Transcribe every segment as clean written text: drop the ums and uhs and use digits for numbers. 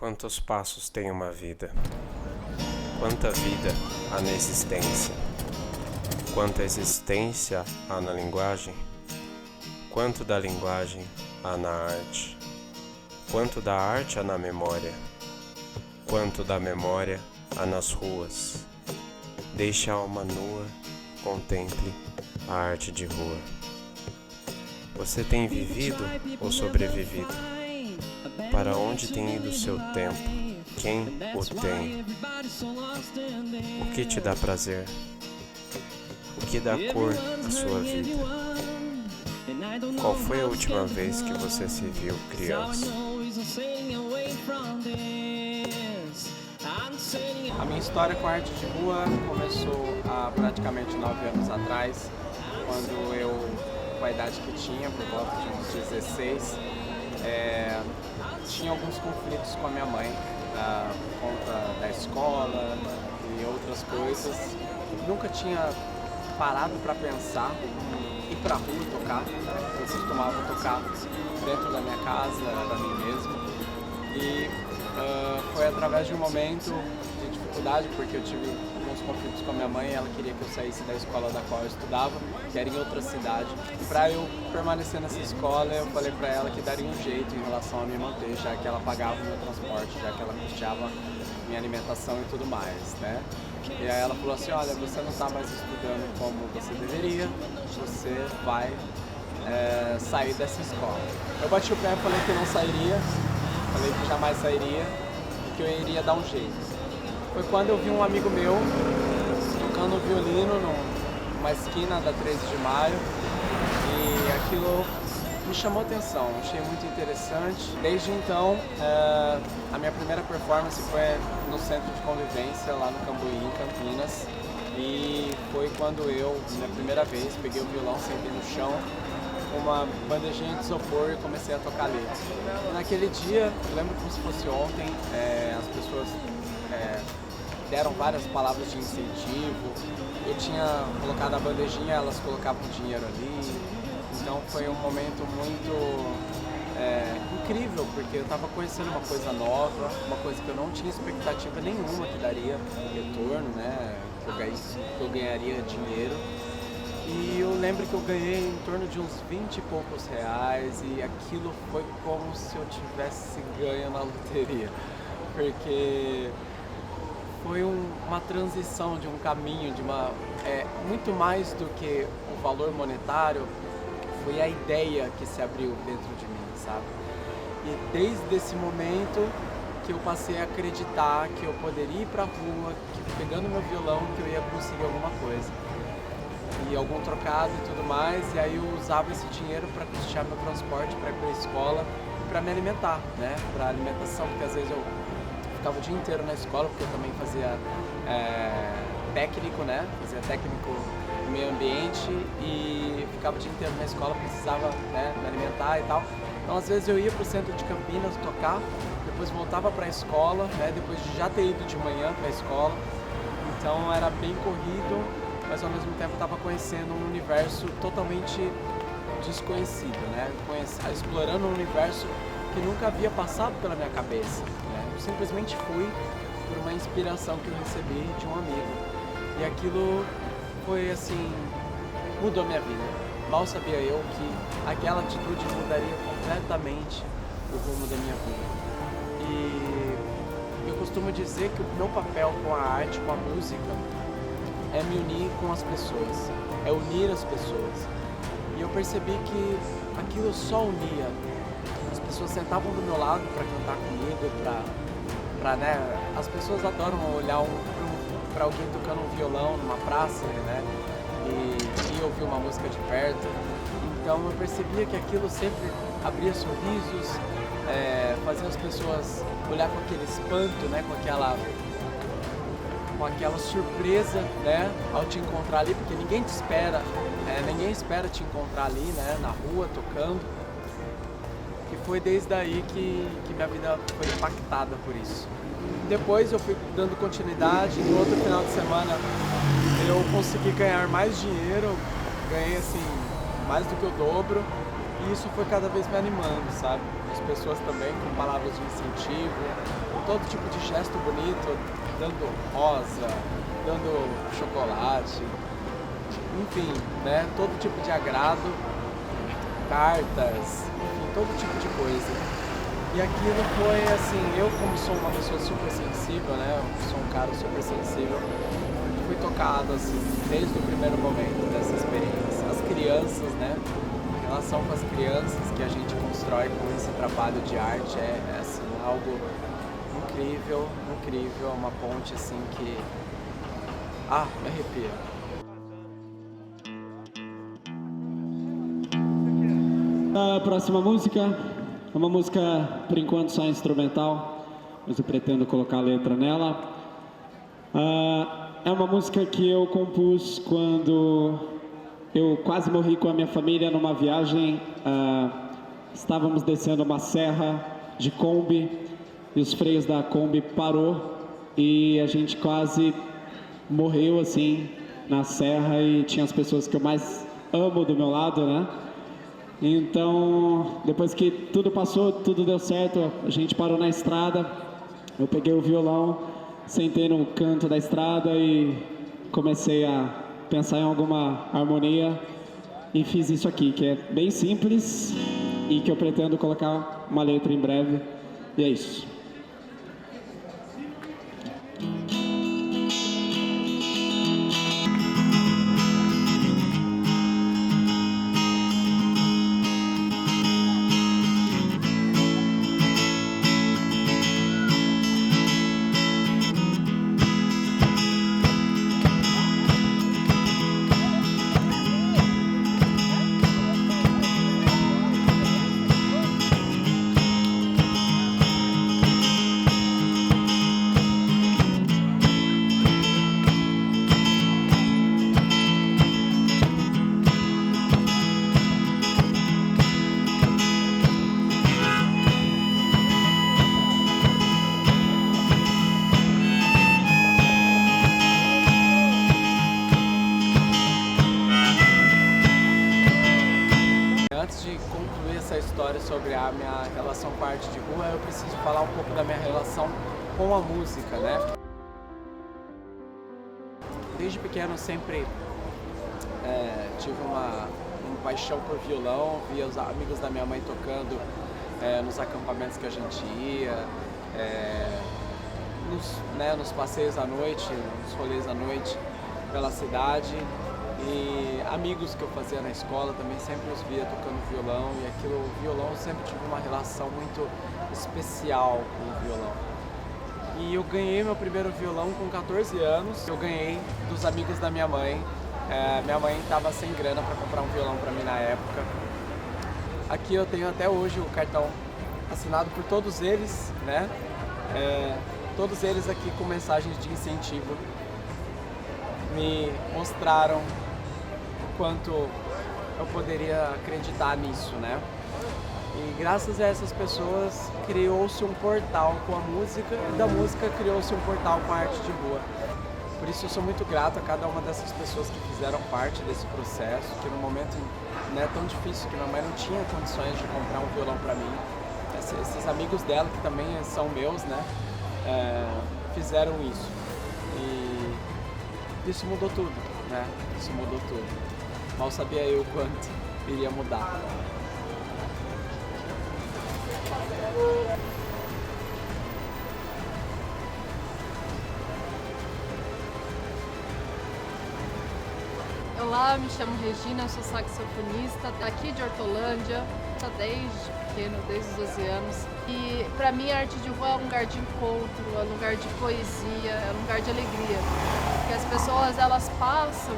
Quantos passos tem uma vida? Quanta vida há na existência? Quanta existência há na linguagem? Quanto da linguagem há na arte? Quanto da arte há na memória? Quanto da memória há nas ruas? Deixe a alma nua, contemple a arte de rua. Você tem vivido ou sobrevivido? Para onde tem ido o seu tempo? Quem o tem? O que te dá prazer? O que dá cor à sua vida? Qual foi a última vez que você se viu criança? A minha história com a arte de rua começou há praticamente 9 anos atrás, quando eu, com a idade que tinha, por volta de uns 16, tinha alguns conflitos com a minha mãe, por conta da escola e outras coisas. Nunca tinha parado para pensar em ir pra rua tocar, né? Eu costumava tocar dentro da minha casa, da mim mesmo. E foi através de um momento de dificuldade, porque eu tive alguns conflitos com a minha mãe. Ela queria que eu saísse da escola da qual eu estudava, que era em outra cidade. E para eu permanecer nessa escola, eu falei para ela que daria um jeito em relação a me manter, já que ela pagava o meu transporte, já que ela custeava minha alimentação e tudo mais, né? E aí ela falou assim: olha, você não está mais estudando como você deveria, você vai sair dessa escola. Eu bati o pé e falei que não sairia, falei que jamais sairia e que eu iria dar um jeito. Foi quando eu vi um amigo meu tocando violino numa esquina da 13 de maio e aquilo me chamou a atenção, achei muito interessante. Desde então, a minha primeira performance foi no Centro de Convivência, lá no Cambuí, em Campinas. E foi quando eu, na primeira vez, peguei o violão, sentei no chão, com uma bandejinha de isopor e comecei a tocar ali. E naquele dia, eu lembro como se fosse ontem, as pessoas deram várias palavras de incentivo. Eu tinha colocado a bandejinha, elas colocavam dinheiro ali. Então foi um momento muito incrível, porque eu estava conhecendo uma coisa nova, uma coisa que eu não tinha expectativa nenhuma que daria retorno, né? Que eu ganharia dinheiro. E eu lembro que eu ganhei em torno de uns 20 e poucos reais e aquilo foi como se eu tivesse ganho na loteria, porque foi uma transição de um caminho, muito mais do que o valor monetário. Foi a ideia que se abriu dentro de mim, sabe? E desde esse momento que eu passei a acreditar que eu poderia ir pra rua, que pegando meu violão, que eu ia conseguir alguma coisa. E algum trocado e tudo mais, e aí eu usava esse dinheiro para custear meu transporte, para ir pra escola e para me alimentar, né? Para alimentação, porque às vezes eu ficava o dia inteiro na escola, porque eu também fazia técnico, né? Fazia técnico no meio ambiente e ficava o dia inteiro na escola, precisava, né, me alimentar e tal. Então às vezes eu ia pro centro de Campinas tocar, depois voltava para a escola, né, depois de já ter ido de manhã para a escola. Então era bem corrido, mas ao mesmo tempo eu estava conhecendo um universo totalmente desconhecido, né? Explorando um universo que nunca havia passado pela minha cabeça, né? Eu simplesmente fui por uma inspiração que eu recebi de um amigo. E aquilo foi assim, mudou minha vida. Mal sabia eu que aquela atitude mudaria completamente o rumo da minha vida. E eu costumo dizer que o meu papel com a arte, com a música, é me unir com as pessoas, é unir as pessoas. E eu percebi que aquilo só unia. As pessoas sentavam do meu lado para cantar comigo, né? As pessoas adoram olhar para alguém tocando um violão numa praça, né? E ouvir uma música de perto. Então eu percebia que aquilo sempre abria sorrisos, fazia as pessoas olhar com aquele espanto, né? Com aquela surpresa, né, ao te encontrar ali, porque ninguém te espera, ninguém espera te encontrar ali, né, na rua, tocando. E foi desde aí que minha vida foi impactada por isso. Depois eu fui dando continuidade, no outro final de semana eu consegui ganhar mais dinheiro, ganhei assim, mais do que o dobro, E isso foi cada vez me animando, sabe? As pessoas também com palavras de incentivo, com todo tipo de gesto bonito, dando rosa, dando chocolate, enfim, né? Todo tipo de agrado, cartas, enfim, todo tipo de coisa. E aquilo foi assim, eu como sou uma pessoa super sensível, né? Eu sou um cara super sensível, fui tocado assim, desde o primeiro momento dessa experiência. As crianças, né? A relação com as crianças que a gente constrói com esse trabalho de arte é assim, algo incrível, incrível, uma ponte assim que me arrepia. A próxima música é uma música, por enquanto, só instrumental, mas eu pretendo colocar a letra nela. É uma música que eu compus quando eu quase morri com a minha família numa viagem. Estávamos descendo uma serra de Kombi e os freios da Kombi parou e a gente quase morreu assim na serra e tinha as pessoas que eu mais amo do meu lado, né? Então, depois que tudo passou, tudo deu certo, a gente parou na estrada, eu peguei o violão, sentei no canto da estrada e comecei a pensar em alguma harmonia e fiz isso aqui, que é bem simples e que eu pretendo colocar uma letra em breve, e é isso. Antes de concluir essa história sobre a minha relação com a arte de rua, eu preciso falar um pouco da minha relação com a música, né? Desde pequeno eu sempre tive uma paixão por violão, via os amigos da minha mãe tocando nos acampamentos que a gente ia, nos passeios à noite, nos rolês à noite pela cidade. E amigos que eu fazia na escola também sempre os via tocando violão, e aquilo, o violão, eu sempre tive uma relação muito especial com o violão. E eu ganhei meu primeiro violão com 14 anos, eu ganhei dos amigos da minha mãe. Minha mãe estava sem grana para comprar um violão para mim na época. Aqui eu tenho até hoje o cartão assinado por todos eles, né? Todos eles aqui com mensagens de incentivo me mostraram o quanto eu poderia acreditar nisso, né? E graças a essas pessoas criou-se um portal com a música, e da música criou-se um portal com a arte de rua. Por isso eu sou muito grato a cada uma dessas pessoas que fizeram parte desse processo, que no momento tão difícil, que minha mãe não tinha condições de comprar um violão para mim, esses amigos dela, que também são meus, né? Fizeram isso. E isso mudou tudo, né? Isso mudou tudo. Mal sabia eu quanto iria mudar. Olá, me chamo Regina, eu sou saxofonista aqui de Hortolândia, desde pequeno, desde os 12 anos. E para mim a arte de rua é um lugar de encontro, é um lugar de poesia, é um lugar de alegria. Porque as pessoas, elas passam,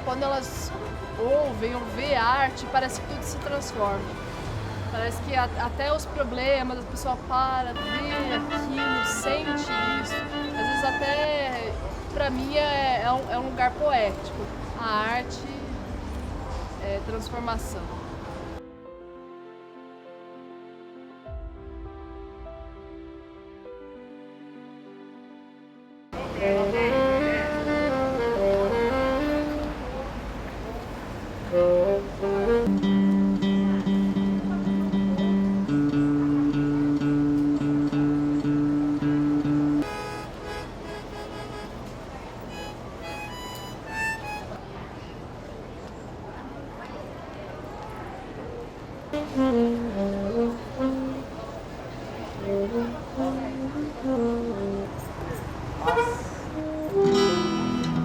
quando elas ouvem ou vê a arte, parece que tudo se transforma. Parece que até os problemas, a pessoa para, vê aquilo, sente isso. Às vezes até, para mim, é um lugar poético. A arte é transformação.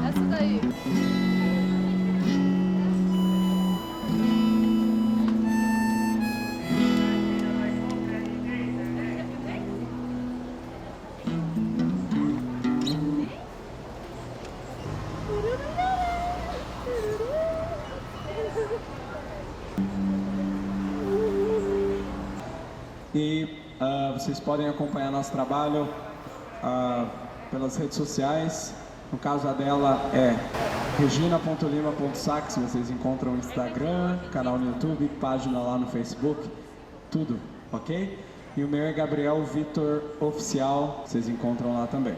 Essa daí. E vocês podem acompanhar nosso trabalho pelas redes sociais. No caso, a dela é regina.lima.sax. Vocês encontram o Instagram, canal no YouTube, página lá no Facebook, tudo, ok? E o meu é Gabriel Vitor Oficial, vocês encontram lá também.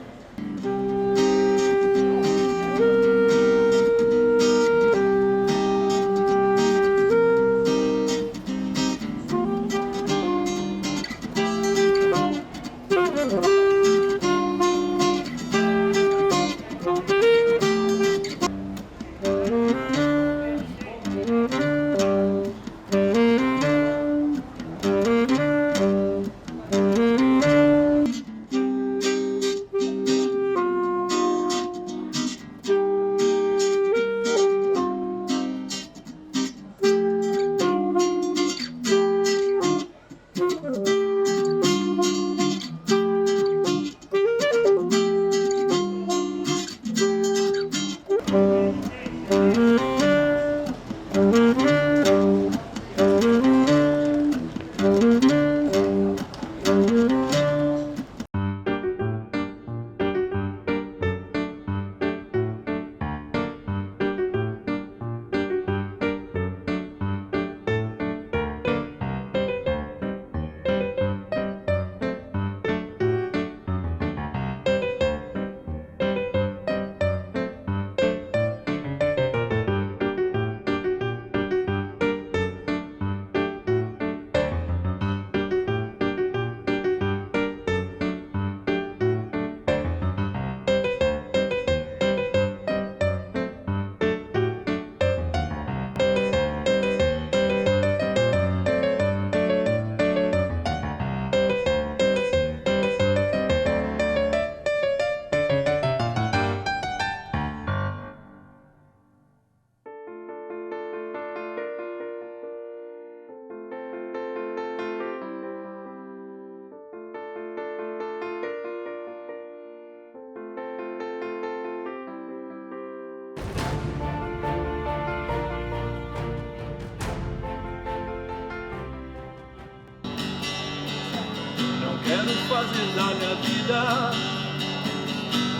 Quero fazer da minha vida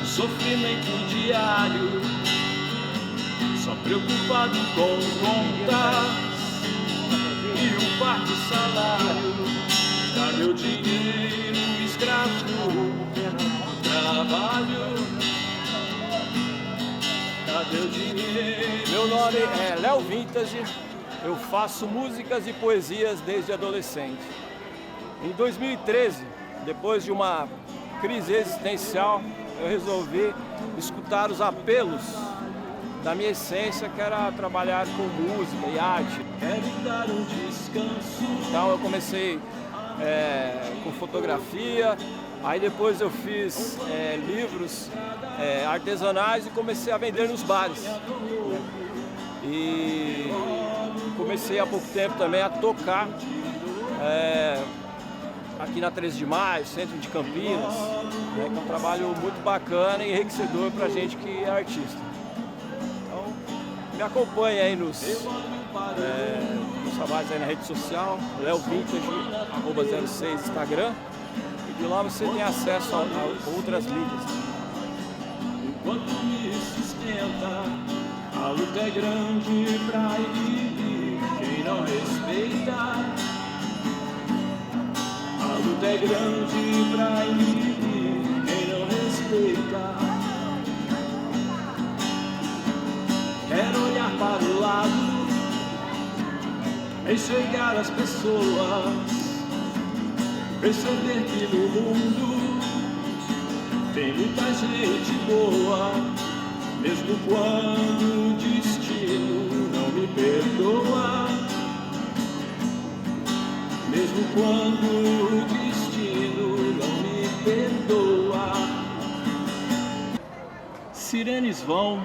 um sofrimento diário, só preocupado com contas e um farto salário. Pra meu dinheiro escravo do trabalho, cadê o dinheiro? Meu nome é Léo Vintage, eu faço músicas e poesias desde adolescente. Em 2013, depois de uma crise existencial, eu resolvi escutar os apelos da minha essência, que era trabalhar com música e arte. Quero dar um descanso. Então eu comecei com fotografia, aí depois eu fiz livros artesanais e comecei a vender nos bares. E comecei há pouco tempo também a tocar aqui na 13 de Maio, centro de Campinas, que é um trabalho muito bacana e enriquecedor pra gente que é artista. Então, me acompanhe aí nos trabalhos aí na rede social, Léo Vintage, @06 Instagram, e de lá você tem acesso a outras mídias. Enquanto me sustenta, a luta é grande pra inibir quem não respeita. A luta é grande pra inibir quem não respeita. Quero olhar para o lado, enxergar as pessoas, perceber que no mundo tem muita gente boa, mesmo quando o destino não me perdoa. mesmo quando o destino não me perdoa. Sirenes vão,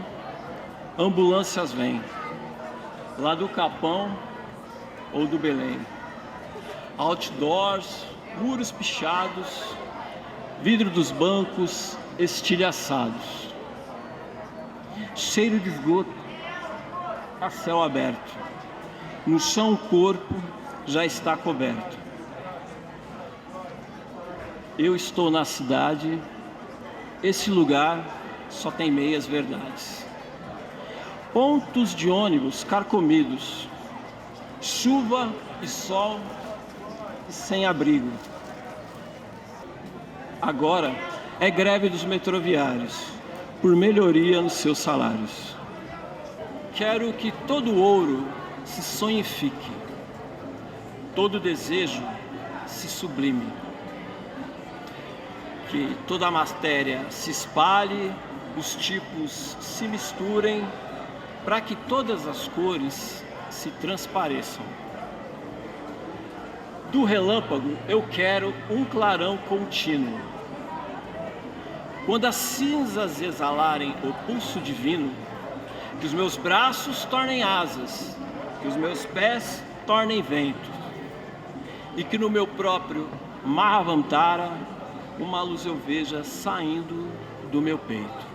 ambulâncias vêm, lá do Capão ou do Belém. Outdoors, muros pichados, vidro dos bancos estilhaçados. Cheiro de esgoto, a céu aberto. No chão o corpo já está coberto. Eu estou na cidade, esse lugar só tem meias verdades. Pontos de ônibus carcomidos, chuva e sol e sem abrigo. Agora é greve dos metroviários por melhoria nos seus salários. Quero que todo ouro se sonhifique, todo desejo se sublime, que toda a matéria se espalhe, os tipos se misturem, para que todas as cores se transpareçam. Do relâmpago eu quero um clarão contínuo. Quando as cinzas exalarem o pulso divino, que os meus braços tornem asas, que os meus pés tornem vento, e que no meu próprio Mahavantara uma luz eu veja saindo do meu peito.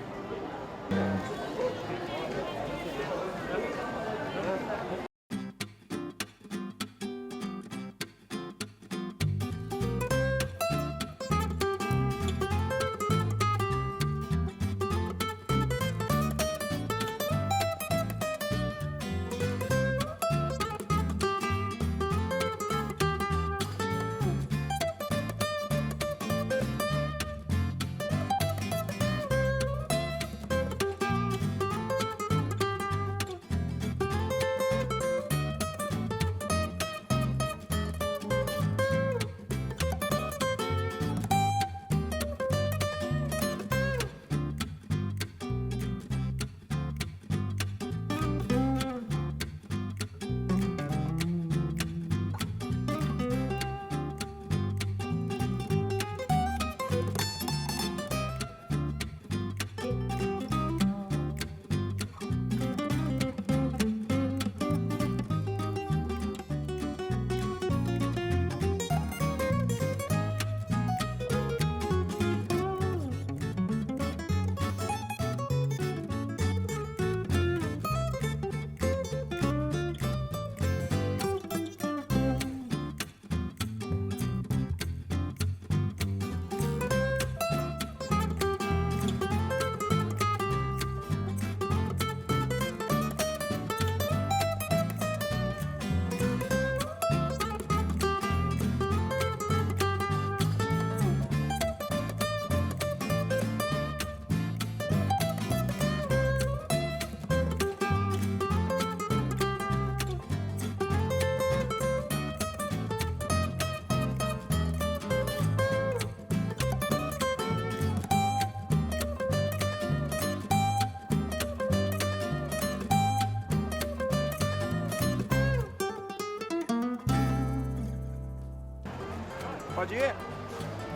Pode ir?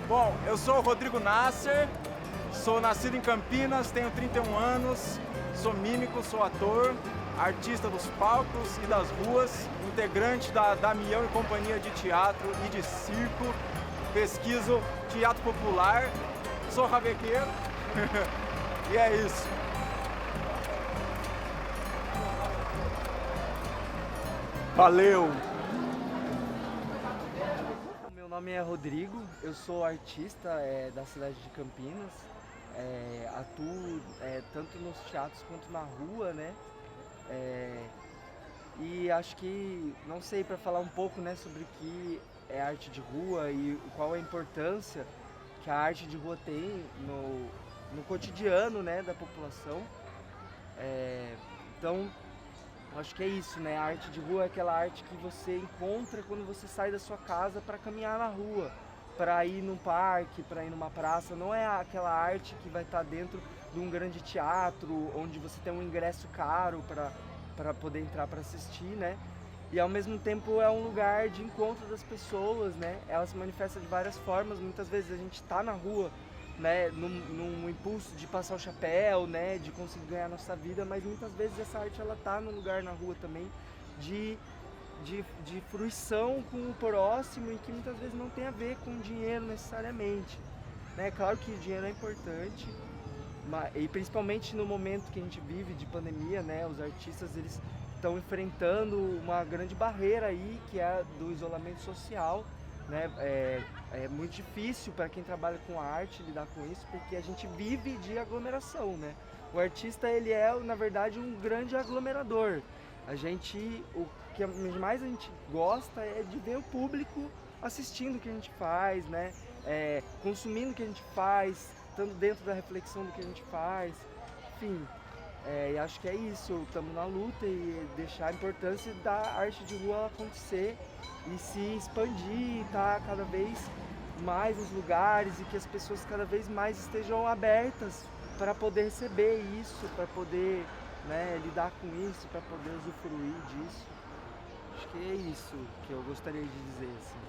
Bom, eu sou o Rodrigo Nasser, sou nascido em Campinas, tenho 31 anos, sou mímico, sou ator, artista dos palcos e das ruas, integrante da Damião e Companhia de Teatro e de Circo, pesquiso teatro popular, sou rabequeiro e é isso. Valeu! Meu nome é Rodrigo, eu sou artista da cidade de Campinas, atuo tanto nos teatros quanto na rua, né? E acho que, não sei, para falar um pouco, né, sobre o que é arte de rua e qual a importância que a arte de rua tem no cotidiano, né, da população. Então, acho que é isso, né? A arte de rua é aquela arte que você encontra quando você sai da sua casa para caminhar na rua, para ir num parque, para ir numa praça. Não é aquela arte que vai estar dentro de um grande teatro, onde você tem um ingresso caro para poder entrar para assistir, né? e ao mesmo tempo é um lugar de encontro das pessoas, né? Ela se manifesta de várias formas, muitas vezes a gente está na rua, né, num impulso de passar o chapéu, né, de conseguir ganhar nossa vida, mas muitas vezes essa arte ela tá no lugar na rua também de fruição com o próximo e que muitas vezes não tem a ver com dinheiro necessariamente, né? Claro que o dinheiro é importante, e principalmente no momento que a gente vive de pandemia, né, os artistas eles estão enfrentando uma grande barreira aí, que é a do isolamento social, né? É muito difícil para quem trabalha com arte lidar com isso, porque a gente vive de aglomeração, né? O artista ele é, na verdade, um grande aglomerador. O que mais a gente gosta é de ver o público assistindo o que a gente faz, né? Consumindo o que a gente faz, estando dentro da reflexão do que a gente faz, enfim. E acho que é isso, estamos na luta e deixar a importância da arte de rua acontecer e se expandir, estar cada vez mais nos lugares e que as pessoas cada vez mais estejam abertas para poder receber isso, para poder, né, lidar com isso, para poder usufruir disso. Acho que é isso que eu gostaria de dizer, assim.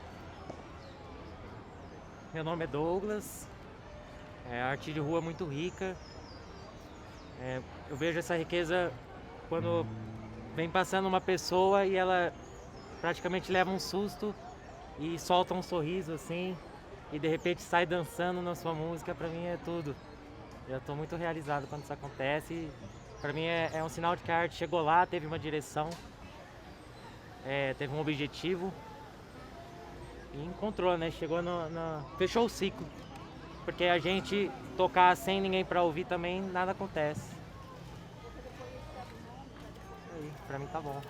Meu nome é Douglas, a arte de rua é muito rica. Eu vejo essa riqueza quando vem passando uma pessoa e ela praticamente leva um susto e solta um sorriso assim e de repente sai dançando na sua música. Pra mim é tudo. Eu tô muito realizado quando isso acontece. Pra mim é um sinal de que a arte chegou lá, teve uma direção, teve um objetivo e encontrou, né? Chegou fechou o ciclo. Porque a gente tocar sem ninguém pra ouvir também, nada acontece. Aí, pra mim tá bom.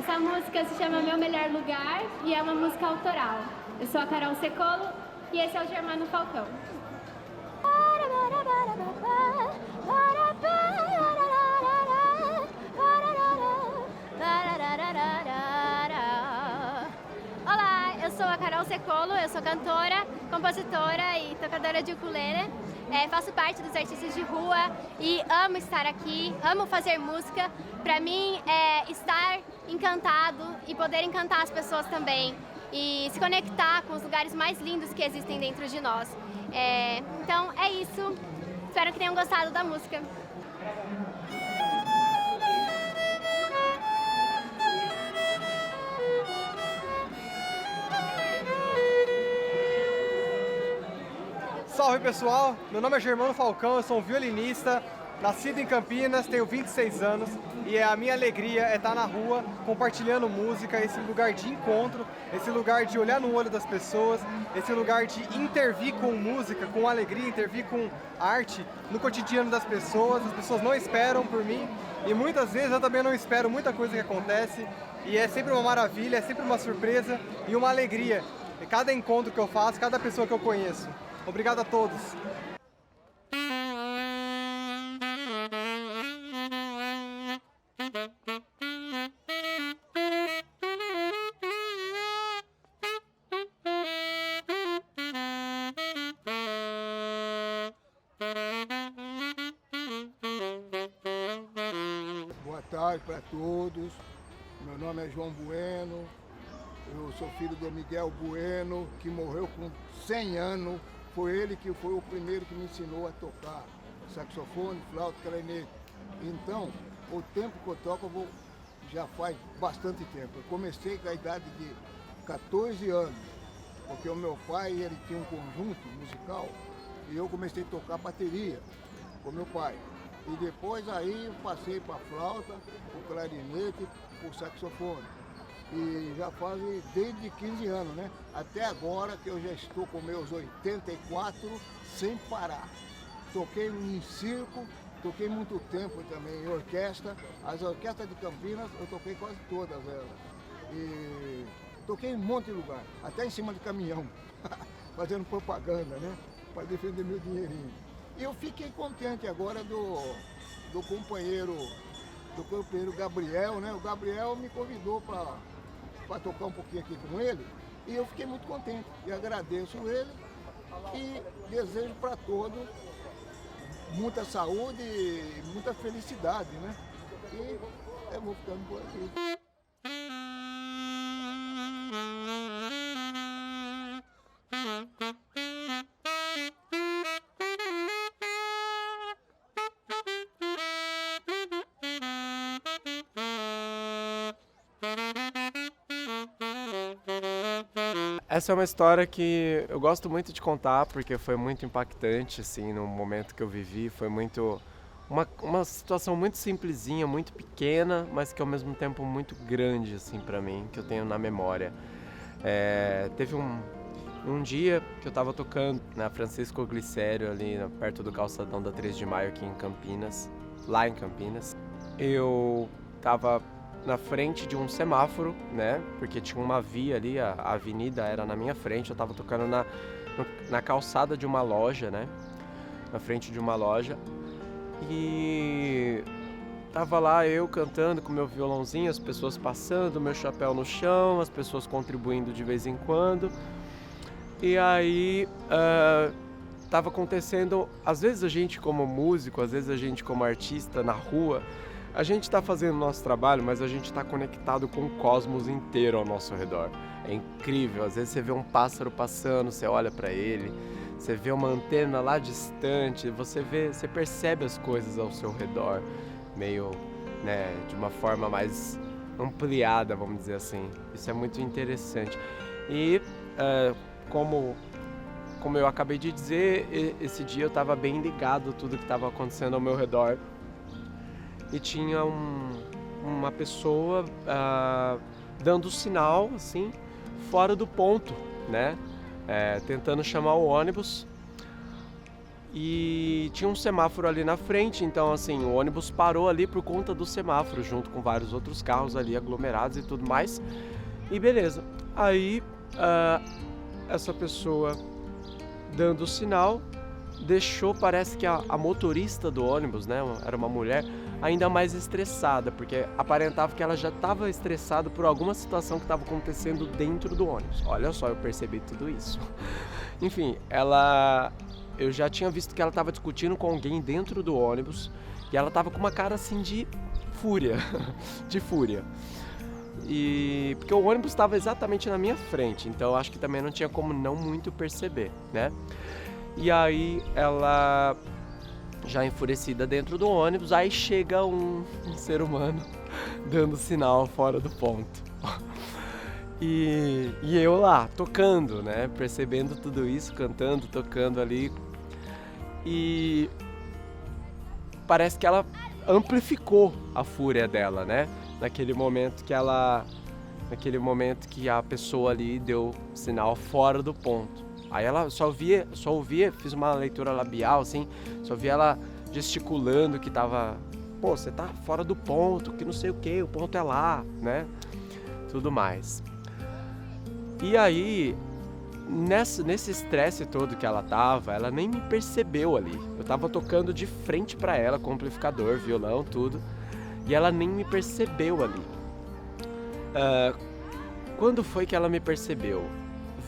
Essa música se chama Meu Melhor Lugar e é uma música autoral. Eu sou a Carol Secolo e esse é o Germano Falcão. Olá, eu sou a Carol Secolo, eu sou cantora, compositora e tocadora de ukulele. Faço parte dos artistas de rua e amo estar aqui, amo fazer música. Para mim é estar encantado e poder encantar as pessoas também e se conectar com os lugares mais lindos que existem dentro de nós. Então é isso, espero que tenham gostado da música. Salve pessoal, meu nome é Germano Falcão, eu sou um violinista, nascido em Campinas, tenho 26 anos e a minha alegria é estar na rua compartilhando música, esse lugar de encontro, esse lugar de olhar no olho das pessoas, esse lugar de intervir com música, com alegria, intervir com arte no cotidiano das pessoas. As pessoas não esperam por mim e muitas vezes eu também não espero muita coisa que acontece e é sempre uma maravilha, é sempre uma surpresa e uma alegria. E cada encontro que eu faço, cada pessoa que eu conheço. Obrigado a todos. Boa tarde para todos. Meu nome é João Bueno. Eu sou filho do Miguel Bueno, que morreu com 100 anos. Foi ele que foi o primeiro que me ensinou a tocar saxofone, flauta, clarinete. Então, o tempo que eu toco já faz bastante tempo. Eu comecei com a idade de 14 anos, porque o meu pai ele tinha um conjunto musical e eu comecei a tocar bateria com meu pai. E depois aí eu passei para flauta, para clarinete, para saxofone. E já faz desde 15 anos, né? Até agora que eu já estou com meus 84 sem parar. Toquei em circo, toquei muito tempo também em orquestra. As orquestras de Campinas eu toquei quase todas elas. E toquei em um monte de lugar, até em cima de caminhão, fazendo propaganda, né? Para defender meu dinheirinho. E eu fiquei contente agora do companheiro Gabriel, né? O Gabriel me convidou para tocar um pouquinho aqui com ele e eu fiquei muito contente e agradeço ele e desejo para todos muita saúde e muita felicidade, né? E eu vou ficando por aqui. Essa é uma história que eu gosto muito de contar porque foi muito impactante, assim, no momento que eu vivi. Foi muito uma situação muito simplesinha, muito pequena, mas que ao mesmo tempo muito grande, assim, para mim, que eu tenho na memória. Teve um dia que eu estava tocando na Francisco Glicério, ali perto do calçadão da 3 de Maio aqui em Campinas, lá em Campinas. Eu estava na frente de um semáforo, né? Porque tinha uma via ali, a avenida era na minha frente. Eu tava tocando na calçada de uma loja, né? Na frente de uma loja. E tava lá eu cantando com meu violãozinho, as pessoas passando, meu chapéu no chão, as pessoas contribuindo de vez em quando. E aí tava acontecendo, às vezes a gente como músico, às vezes a gente como artista na rua, a gente está fazendo o nosso trabalho, mas a gente está conectado com o cosmos inteiro ao nosso redor. É incrível, às vezes você vê um pássaro passando, você olha para ele, você vê uma antena lá distante, você percebe as coisas ao seu redor, meio, né, de uma forma mais ampliada, vamos dizer assim. Isso é muito interessante. E como eu acabei de dizer, esse dia eu estava bem ligado a tudo que estava acontecendo ao meu redor. E tinha uma pessoa dando sinal, assim, fora do ponto, né? Tentando chamar o ônibus. E tinha um semáforo ali na frente, então assim, o ônibus parou ali por conta do semáforo, junto com vários outros carros ali aglomerados e tudo mais. E beleza. Aí essa pessoa dando o sinal deixou, parece que a motorista do ônibus, né, era uma mulher, ainda mais estressada, porque aparentava que ela já estava estressada por alguma situação que estava acontecendo dentro do ônibus. Olha só, eu percebi tudo isso. Enfim, eu já tinha visto que ela estava discutindo com alguém dentro do ônibus e ela estava com uma cara assim de fúria, de fúria. E porque o ônibus estava exatamente na minha frente, então eu acho que também não tinha como não muito perceber, né? E aí ela, já enfurecida dentro do ônibus, aí chega um ser humano dando sinal fora do ponto. E eu lá, tocando, né? Percebendo tudo isso, cantando, tocando ali. E parece que ela amplificou a fúria dela, né? Naquele momento que a pessoa ali deu sinal fora do ponto. Aí ela só ouvia, fiz uma leitura labial, assim, só via ela gesticulando que tava, pô, você tá fora do ponto, que não sei o que, o ponto é lá, né? Tudo mais. E aí, nesse estresse todo que ela tava, ela nem me percebeu ali. Eu tava tocando de frente pra ela, com amplificador, violão, tudo, e ela nem me percebeu ali. Quando foi que ela me percebeu?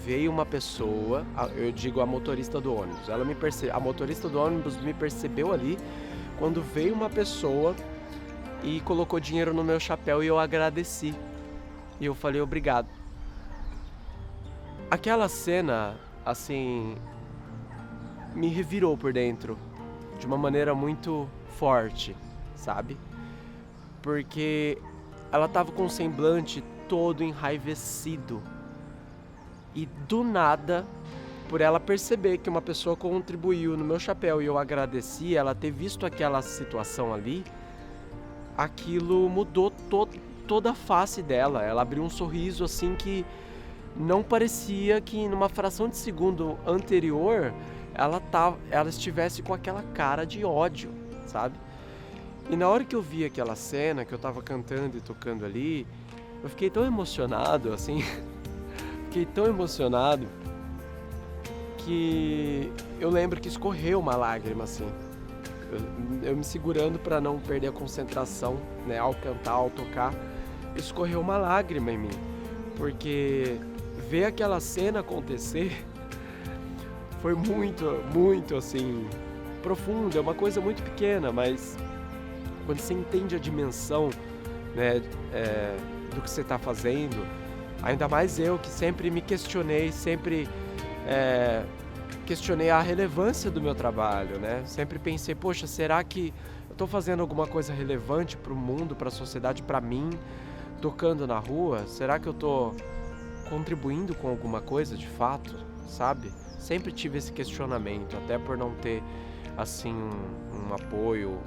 Veio uma pessoa, eu digo a motorista do ônibus, a motorista do ônibus me percebeu ali quando veio uma pessoa e colocou dinheiro no meu chapéu e eu agradeci. E eu falei obrigado. Aquela cena, assim, me revirou por dentro de uma maneira muito forte, sabe? Porque ela tava com um semblante todo enraivecido. E do nada, por ela perceber que uma pessoa contribuiu no meu chapéu e eu agradeci, ela ter visto aquela situação ali, aquilo mudou toda a face dela. Ela abriu um sorriso assim que não parecia que numa fração de segundo anterior ela estivesse com aquela cara de ódio, sabe? E na hora que eu vi aquela cena, que eu tava cantando e tocando ali, eu fiquei tão emocionado, assim... Fiquei tão emocionado que eu lembro que escorreu uma lágrima, assim. Eu me segurando para não perder a concentração, né, ao cantar, ao tocar, escorreu uma lágrima em mim. Porque ver aquela cena acontecer foi muito, muito, assim, profundo. É uma coisa muito pequena, mas quando você entende a dimensão, né, do que você está fazendo... Ainda mais eu, que sempre me questionei, sempre questionei a relevância do meu trabalho, né? Sempre pensei, poxa, será que eu estou fazendo alguma coisa relevante para o mundo, para a sociedade, para mim, tocando na rua? Será que eu estou contribuindo com alguma coisa de fato, sabe? Sempre tive esse questionamento, até por não ter, assim, um apoio,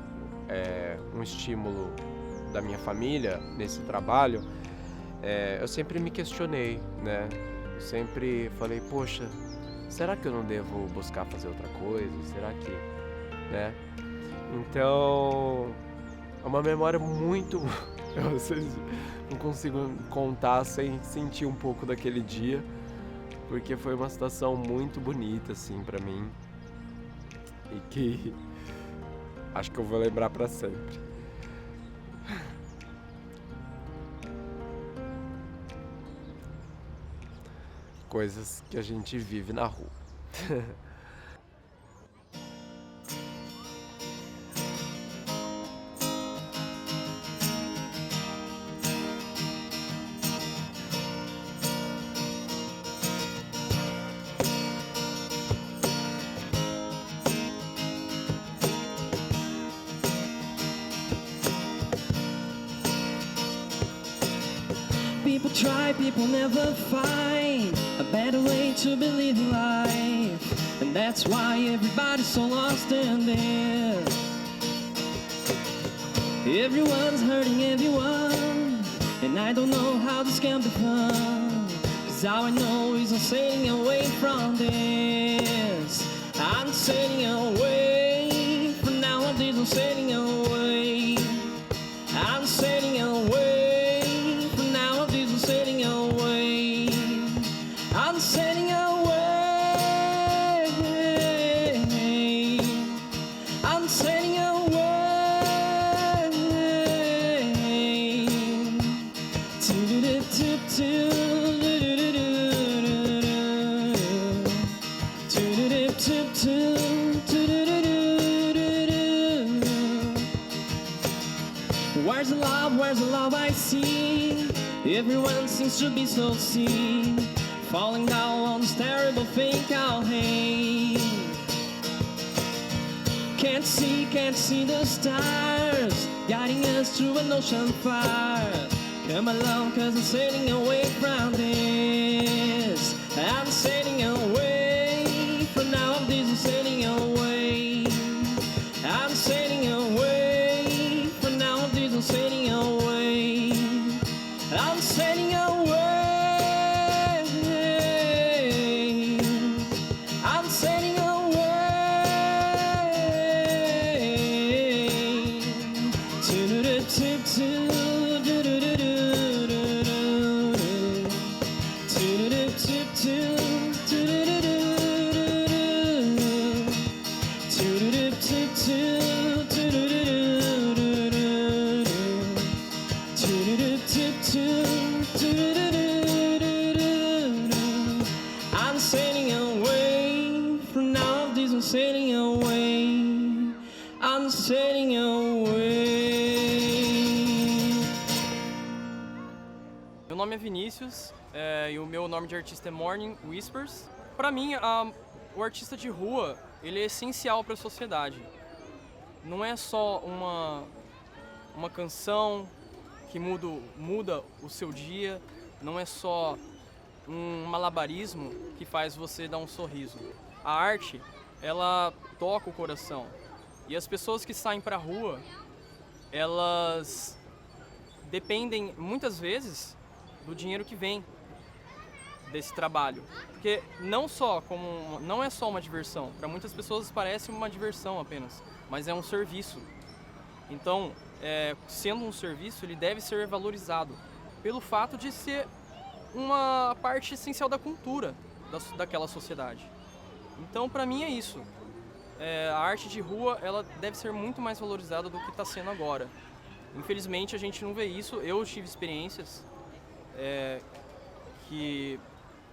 um estímulo da minha família nesse trabalho. Eu sempre me questionei, né? Eu sempre falei, poxa, será que eu não devo buscar fazer outra coisa? Será que, né? Então, é uma memória muito... Vocês não consigo contar sem sentir um pouco daquele dia, porque foi uma situação muito bonita, assim, pra mim. E que acho que eu vou lembrar pra sempre. Coisas que a gente vive na rua. People try, people never find a better way to believe in life, and that's why everybody's so lost in there. Everyone's hurting everyone, and I don't know how this can be fun, 'cause all I know is I'm sailing away from this. I'm sailing away. sailing away. I'm sailing away. For now, I'm sailing away. I'm sailing away. I'm sailing away. Where's the love? Where's the love I see? Everyone seems to be so sick, falling down on this terrible thing called hate. Can't see the stars guiding us through an ocean fire. Come along, cause I'm sailing away from this. I'm sailing away. For now, I'm sailing away. I'm sailing away. For now, I'm sailing away. I'm sailing away. I'm sailing away. I'm sailing away. For now, I'm sailing away. I'm sailing away. Meu nome é Vinícius e o meu nome de artista é Morning Whispers. Para mim, o artista de rua ele é essencial para a sociedade. Não é só uma canção que muda o seu dia, não é só um malabarismo que faz você dar um sorriso. A arte, ela toca o coração. E as pessoas que saem para a rua, elas dependem muitas vezes do dinheiro que vem desse trabalho. Porque não é só uma diversão. Para muitas pessoas parece uma diversão apenas, mas é um serviço. Então, sendo um serviço, ele deve ser valorizado pelo fato de ser uma parte essencial da cultura daquela sociedade. Então, para mim é isso. A arte de rua ela deve ser muito mais valorizada do que está sendo agora. Infelizmente, a gente não vê isso. Eu tive experiências que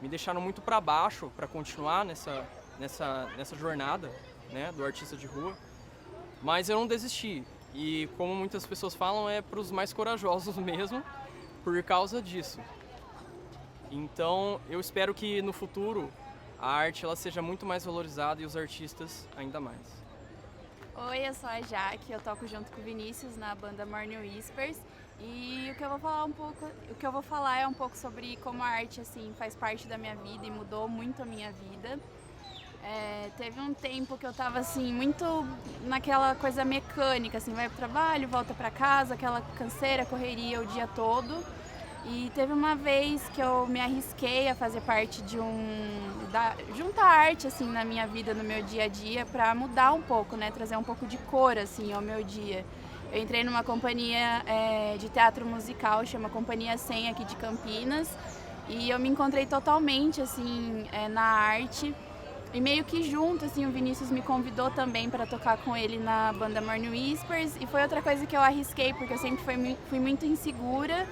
me deixaram muito para baixo para continuar nessa jornada, né, do artista de rua. Mas eu não desisti. E como muitas pessoas falam, é para os mais corajosos mesmo, por causa disso. Então, eu espero que no futuro a arte ela seja muito mais valorizada e os artistas ainda mais. Oi, eu sou a Jaque, eu toco junto com o Vinícius na banda Morning Whispers. E o que eu vou falar é um pouco sobre como a arte assim faz parte da minha vida e mudou muito a minha vida. Teve um tempo que eu tava assim muito naquela coisa mecânica, assim, vai pro trabalho, volta pra casa, aquela canseira, correria o dia todo. E teve uma vez que eu me arrisquei a fazer parte de juntar arte assim na minha vida, no meu dia a dia, para mudar um pouco, né, trazer um pouco de cor assim ao meu dia. Eu entrei numa companhia de teatro musical, chama Companhia 100 aqui de Campinas, e eu me encontrei totalmente assim na arte. E meio que junto, assim, o Vinícius me convidou também para tocar com ele na banda Morning Whispers, e foi outra coisa que eu arrisquei, porque eu sempre fui muito insegura.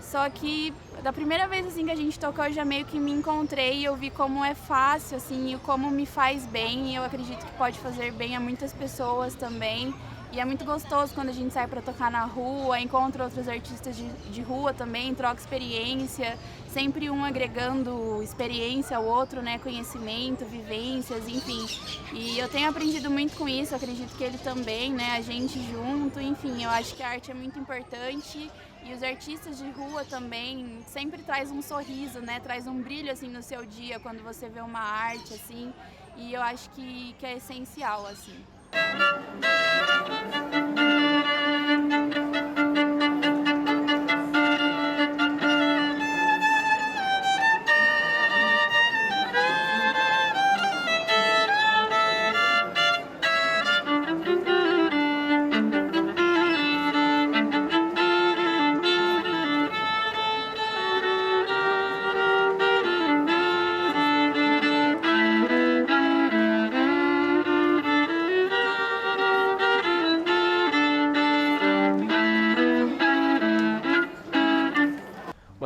Só que da primeira vez assim que a gente tocou, eu já meio que me encontrei e eu vi como é fácil, assim, e como me faz bem, e eu acredito que pode fazer bem a muitas pessoas também. E é muito gostoso quando a gente sai para tocar na rua, encontra outros artistas de rua também, troca experiência, sempre um agregando experiência ao outro, né, conhecimento, vivências, enfim. E eu tenho aprendido muito com isso, acredito que ele também, né, a gente junto, enfim, eu acho que a arte é muito importante. E os artistas de rua também sempre traz um sorriso, né, traz um brilho assim no seu dia quando você vê uma arte assim, e eu acho que é essencial assim.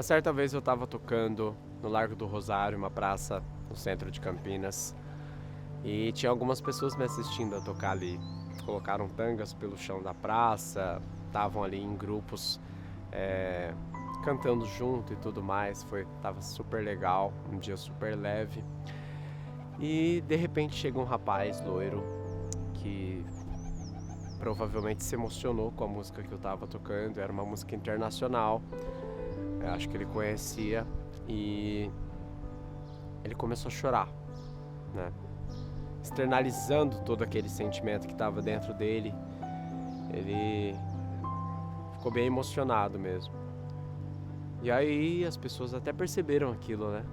certa vez eu estava tocando no Largo do Rosário, uma praça no centro de Campinas, e tinha algumas pessoas me assistindo a tocar ali. Colocaram tangas pelo chão da praça, estavam ali em grupos cantando junto e tudo mais. Tava super legal, um dia super leve. E de repente chega um rapaz loiro que provavelmente se emocionou com a música que eu tava tocando. Era uma música internacional, eu acho que ele conhecia, e ele começou a chorar, né? Externalizando todo aquele sentimento que estava dentro dele. Ele ficou bem emocionado mesmo. E aí as pessoas até perceberam aquilo, né?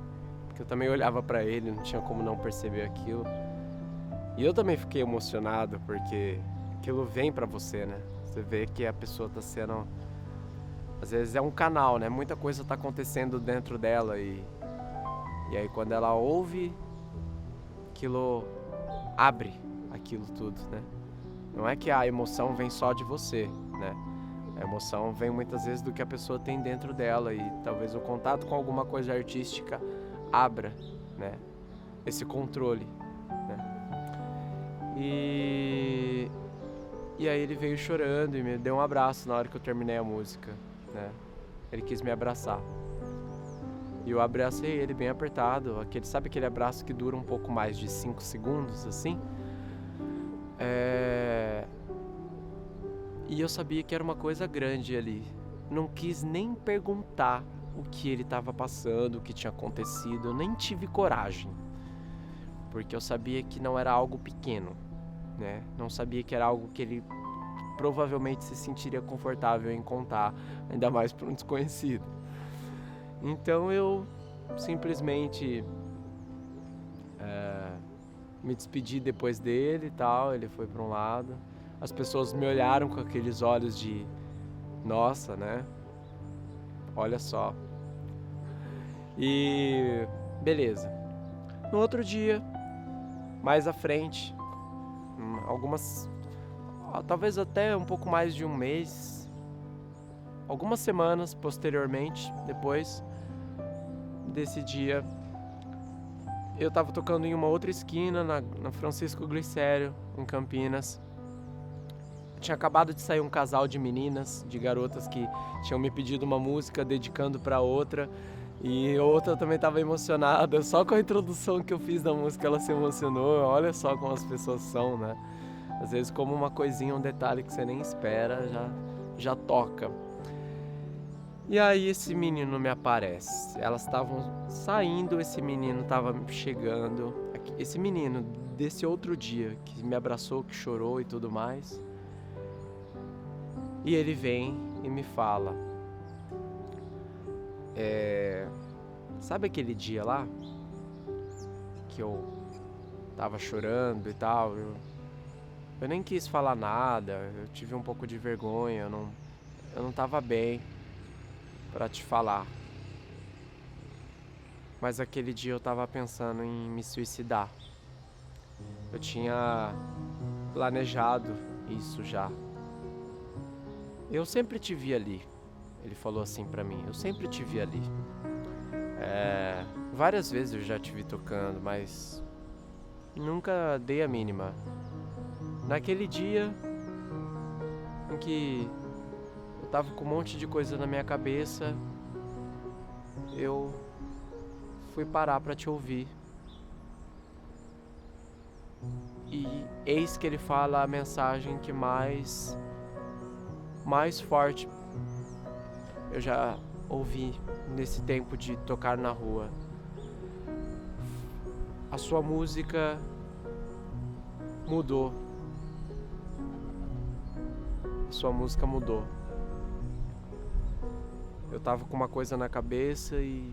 Porque eu também olhava pra ele, não tinha como não perceber aquilo. E eu também fiquei emocionado, porque aquilo vem pra você, né? Você vê que a pessoa tá sendo... Às vezes é um canal, né? Muita coisa tá acontecendo dentro dela e aí quando ela ouve, aquilo abre aquilo tudo, né? Não é que a emoção vem só de você, né? A emoção vem muitas vezes do que a pessoa tem dentro dela, e talvez o contato com alguma coisa artística abra, né, esse controle, né? E aí ele veio chorando e me deu um abraço na hora que eu terminei a música, né? Ele quis me abraçar. E eu abracei ele bem apertado, sabe aquele abraço que dura um pouco mais de 5 segundos, assim? E eu sabia que era uma coisa grande ali. Não quis nem perguntar o que ele estava passando, o que tinha acontecido. Eu nem tive coragem, porque eu sabia que não era algo pequeno, né? Não sabia que era algo que ele provavelmente se sentiria confortável em contar, ainda mais para um desconhecido. Então eu simplesmente me despedi depois dele e tal. Ele foi para um lado. As pessoas me olharam com aqueles olhos de nossa, né? Olha só. E beleza. No outro dia, mais à frente, talvez até um pouco mais de um mês, algumas semanas posteriormente, depois desse dia, eu estava tocando em uma outra esquina, na Francisco Glicério, em Campinas. Tinha acabado de sair um casal de meninas, de garotas que tinham me pedido uma música dedicando para outra, e outra também estava emocionada. Só com a introdução que eu fiz da música ela se emocionou. Olha só como as pessoas são, né? Às vezes como uma coisinha, um detalhe que você nem espera, já toca. E aí esse menino me aparece. Elas estavam saindo, esse menino estava chegando. Esse menino desse outro dia, que me abraçou, que chorou e tudo mais. E ele vem e me fala, sabe aquele dia lá que eu tava chorando e tal? Eu nem quis falar nada, eu tive um pouco de vergonha, eu não tava bem pra te falar. Mas aquele dia eu tava pensando em me suicidar. Eu tinha planejado isso já. Eu sempre te vi ali, ele falou assim pra mim, eu sempre te vi ali. Várias vezes eu já te vi tocando, mas nunca dei a mínima. Naquele dia em que eu tava com um monte de coisa na minha cabeça, eu fui parar pra te ouvir. E eis que ele fala a mensagem que mais forte eu já ouvi nesse tempo de tocar na rua. A sua música mudou. A sua música mudou. Eu tava com uma coisa na cabeça e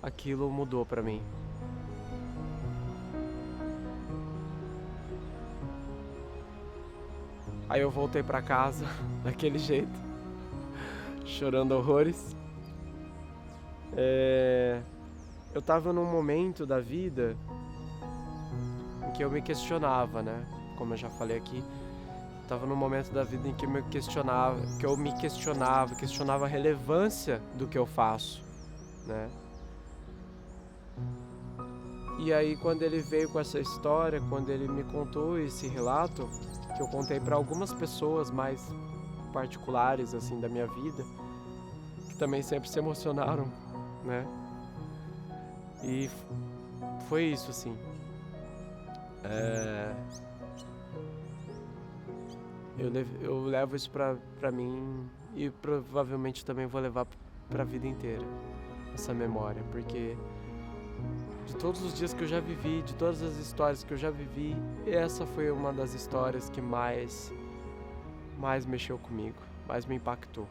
aquilo mudou pra mim. Aí eu voltei pra casa daquele jeito, chorando horrores. Eu tava num momento da vida em que eu me questionava, né? Como eu já falei aqui, Tava num momento da vida em que eu me questionava a relevância do que eu faço, né? E aí quando ele veio com essa história, quando ele me contou esse relato, que eu contei para algumas pessoas mais particulares assim da minha vida, que também sempre se emocionaram, né? E foi isso, assim. Eu levo isso pra mim e provavelmente também vou levar pra vida inteira essa memória, porque de todos os dias que eu já vivi, de todas as histórias que eu já vivi, essa foi uma das histórias que mais mexeu comigo, mais me impactou.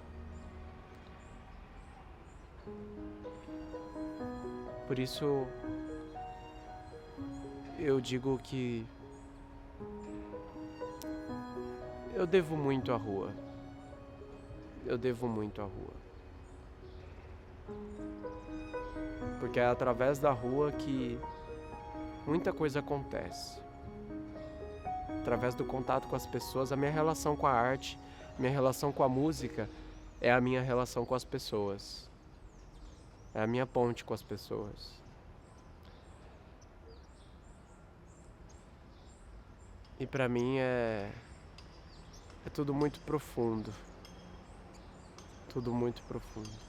Por isso eu digo que eu devo muito à rua. Eu devo muito à rua. Porque é através da rua que muita coisa acontece. Através do contato com as pessoas, a minha relação com a arte, minha relação com a música é a minha relação com as pessoas. É a minha ponte com as pessoas. E pra mim é tudo muito profundo. Tudo muito profundo.